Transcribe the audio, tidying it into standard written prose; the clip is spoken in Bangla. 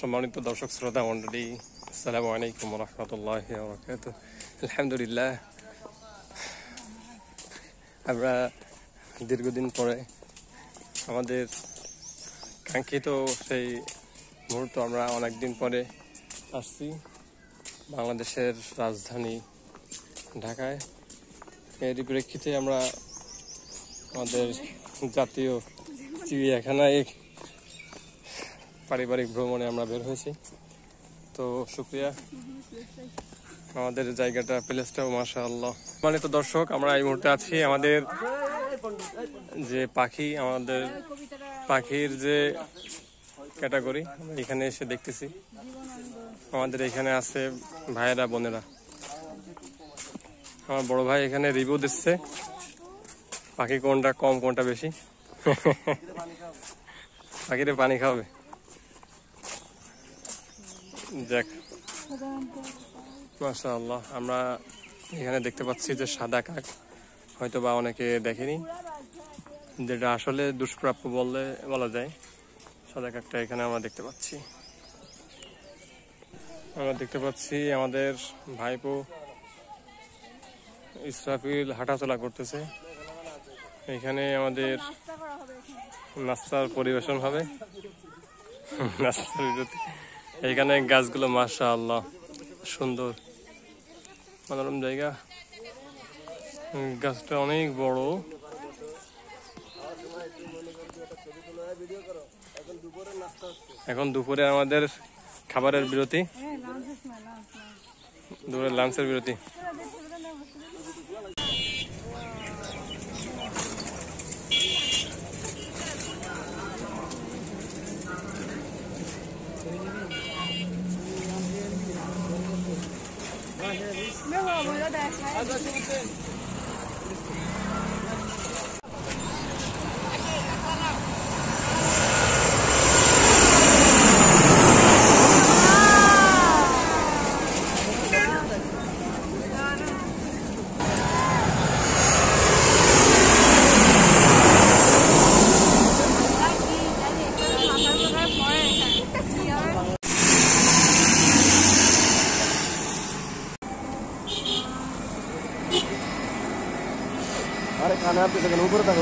সম্মানিত দর্শক শ্রোতা মণ্ডলী, আসসালামু আলাইকুম ওয়া রাহমাতুল্লাহি ওয়া বারাকাতুহু। আলহামদুলিল্লাহ, আমরা দীর্ঘদিন পরে আমাদের কাঙ্ক্ষিত সেই মুহূর্ত আমরা অনেকদিন পরে আসছি বাংলাদেশের রাজধানী ঢাকায়। এর প্রেক্ষিতে আমরা আমাদের জাতীয় চিড়িয়াখানায় পারিবারিক ভ্রমণে আমরা বের হয়েছি। তো শুকরিয়া, আমাদের জায়গাটা প্লেসটাও মাশাআল্লাহ। সম্মানিত দর্শক, আমরা এই মুহূর্তে আছি আমাদের যে পাখি, আমাদের পাখির যে ক্যাটাগরি এখানে এসে দেখতেছি। আমাদের এখানে আছে ভাইয়েরা বোনেরা। আমার বড় ভাই এখানে রিভিউ দিচ্ছে পাখি কোনটা কম কোনটা বেশি। পাখিরে পানি খাওয়াবে। দেখ মাশাআল্লাহ, আমরা এখানে দেখতে পাচ্ছি যে সাদা কাক, হয়তো বা অনেকে দেখেনি, যেটা আসলে দুষ্প্রাপ্য বলা যায়। সাদা কাকটা এখানে আমরা দেখতে পাচ্ছি। আমরা দেখতে পাচ্ছি আমাদের ভাইপো ইসরাফিল হাঁটাচলা করতেছে। এখানে আমাদের নাস্তার পরিবেশন হবে, নাস্তার বিরতি। এখানে গাছগুলো মাশাআল্লাহ সুন্দর, মনোরম জায়গা। গাছটা অনেক বড়। এখন দুপুরে আমাদের খাবারের বিরতি, দুপুরে লাঞ্চের বিরতি। अरे खाना आपके ऊपर तक